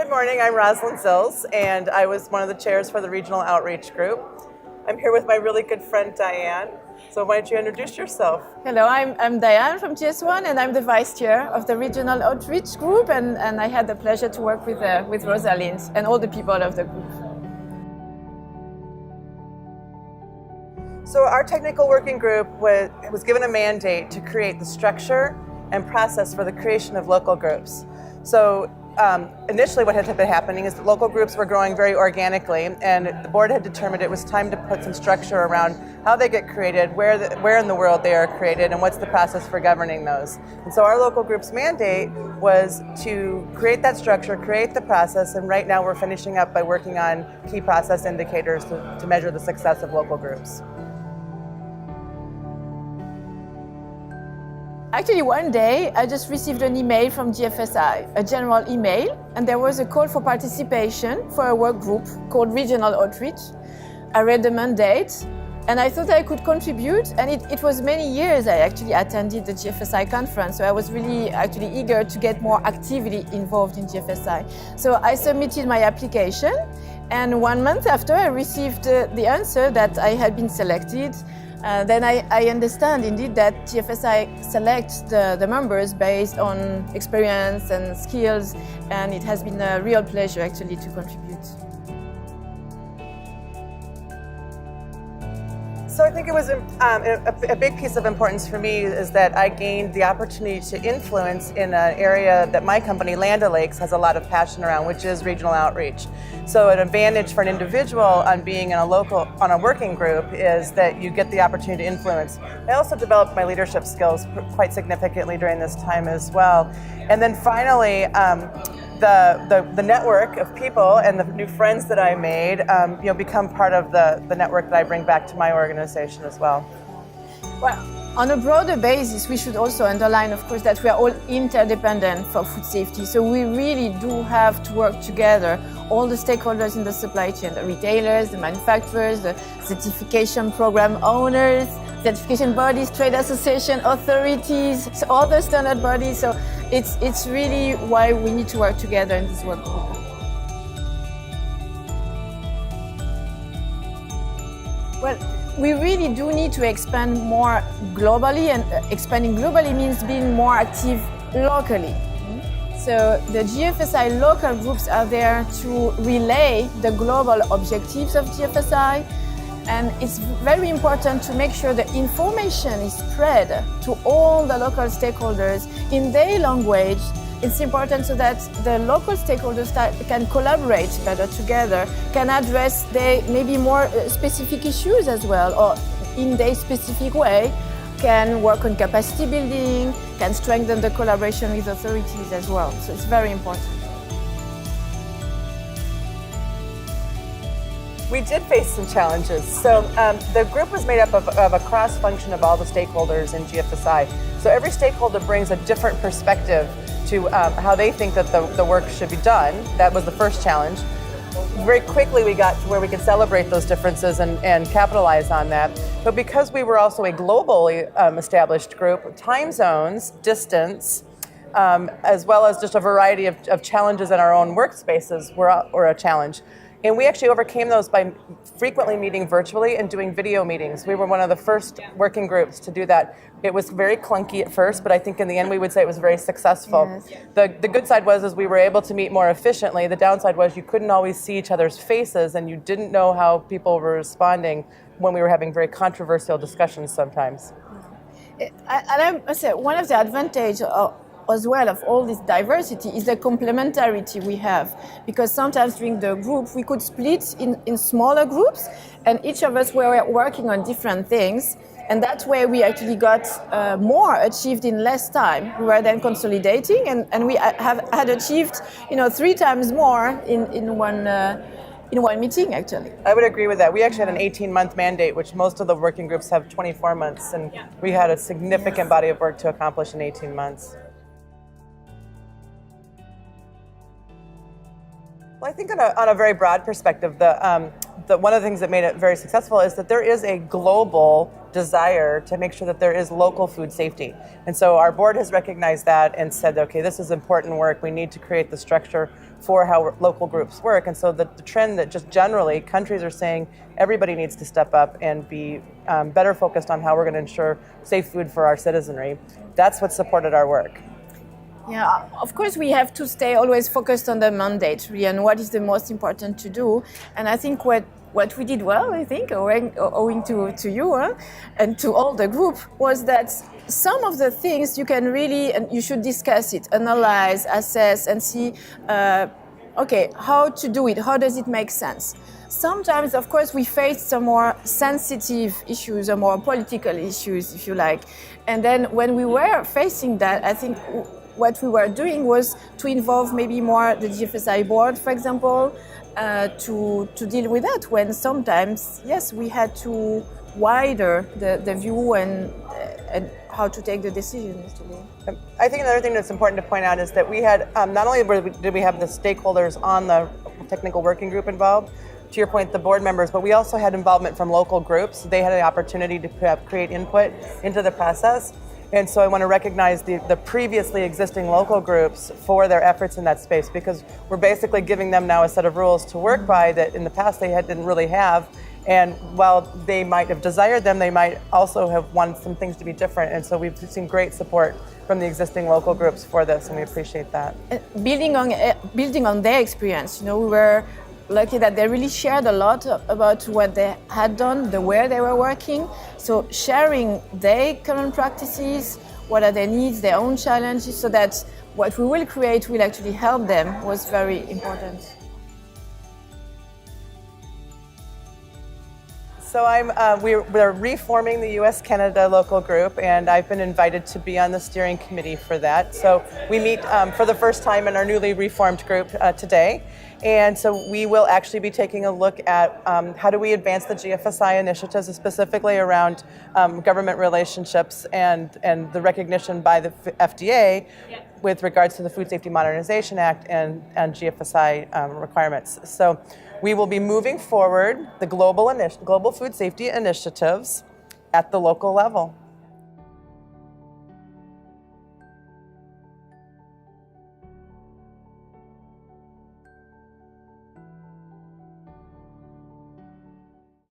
Good morning, I'm Rosalind and I was one of the chairs for the Regional Outreach Group. I'm here with my really good friend Diane. So why don't you introduce yourself? Hello, I'm Diane from GS1 and I'm the Vice Chair of the Regional Outreach Group and I had the pleasure to work with Rosalind and all the people of the group. So our technical working group was given a mandate to create the structure and process for the creation of local groups. So initially what had been happening is that local groups were growing very organically, and the board had determined it was time to put some structure around how they get created, where in the world they are created, and what's the process for governing those. And so our local group's mandate was to create that structure, create the process, and right now we're finishing up by working on key process indicators to measure the success of local groups. Actually, one day I just received an email from GFSI, a general email, and there was a call for participation for a work group called Regional Outreach. I read the mandate and I thought I could contribute, and it was many years I actually attended the GFSI conference, so I was really actually eager to get more actively involved in GFSI. So I submitted my application, and 1 month after I received the answer that I had been selected. Then I understand indeed that GFSI selects the members based on experience and skills, and it has been a real pleasure actually to contribute. So I think it was a big piece of importance for me is that I gained the opportunity to influence in an area that my company, Land O'Lakes, has a lot of passion around, which is regional outreach. So an advantage for an individual on being in on a working group is that you get the opportunity to influence. I also developed my leadership skills quite significantly during this time as well. And then finally, the network of people and the new friends that I made become part of the network that I bring back to my organization as well. Well, on a broader basis, we should also underline, of course, that we are all interdependent for food safety. So we really do have to work together, all the stakeholders in the supply chain, the retailers, the manufacturers, the certification program owners, certification bodies, trade association authorities, so all the standard bodies. So it's really why we need to work together in this work group. Well, we really do need to expand more globally, and expanding globally means being more active locally. So the GFSI local groups are there to relay the global objectives of GFSI, and it's very important to make sure the information is spread to all the local stakeholders in their language. It's important so that the local stakeholders can collaborate better together, can address their maybe more specific issues as well, or in their specific way, can work on capacity building, can strengthen the collaboration with authorities as well. So it's very important. We did face some challenges. So the group was made up of a cross-function of all the stakeholders in GFSI. So every stakeholder brings a different perspective to how they think that the work should be done. That was the first challenge. Very quickly we got to where we could celebrate those differences and capitalize on that. But because we were also a globally established group, time zones, distance, as well as just a variety of challenges in our own workspaces were a challenge. And we actually overcame those by frequently meeting virtually and doing video meetings. We were one of the first working groups to do that. It was very clunky at first, but I think in the end we would say it was very successful. Yes. The good side was we were able to meet more efficiently. The downside was you couldn't always see each other's faces, and you didn't know how people were responding when we were having very controversial discussions sometimes. And I must say, one of the advantages as well of all this diversity is the complementarity we have, because sometimes during the group we could split in smaller groups, and each of us were working on different things, and that way we actually got more achieved in less time. We were then consolidating, and we had achieved 3 times more in one meeting actually. I would agree with that. We actually had an 18-month mandate, which most of the working groups have 24 months, and we had a significant body of work to accomplish in 18 months. Well, I think on a very broad perspective, one of the things that made it very successful is that there is a global desire to make sure that there is local food safety. And so our board has recognized that and said, okay, this is important work. We need to create the structure for how local groups work. And so the trend that just generally countries are saying everybody needs to step up and be better focused on how we're going to ensure safe food for our citizenry. That's what supported our work. Yeah, of course, we have to stay always focused on the mandate, really, and what is the most important to do. And I think what we did well, I think, owing to you and to all the group, was that some of the things you can really, and you should discuss it, analyze, assess, and see, okay, how to do it, how does it make sense. Sometimes, of course, we face some more sensitive issues or more political issues, if you like. And then when we were facing that, I think what we were doing was to involve maybe more the GFSI board, for example, to deal with that, when sometimes, yes, we had to widen the view and how to take the decisions. I think another thing that's important to point out is that we had, not only did we have the stakeholders on the technical working group involved, to your point, the board members, but we also had involvement from local groups. They had the opportunity to create input into the process. And so I want to recognize the previously existing local groups for their efforts in that space, because we're basically giving them now a set of rules to work by that in the past they didn't really have. And while they might have desired them, they might also have wanted some things to be different. And so we've seen great support from the existing local groups for this, and we appreciate that. Building on their experience, we were lucky that they really shared a lot about what they had done, the way they were working. So sharing their current practices, what are their needs, their own challenges, so that what we will create will actually help them was very important. So we're reforming the U.S.-Canada local group, and I've been invited to be on the steering committee for that. So we meet for the first time in our newly reformed group today. And so we will actually be taking a look at how do we advance the GFSI initiatives, specifically around government relationships and the recognition by the FDA with regards to the Food Safety Modernization Act and GFSI requirements. So we will be moving forward the global food safety initiatives at the local level.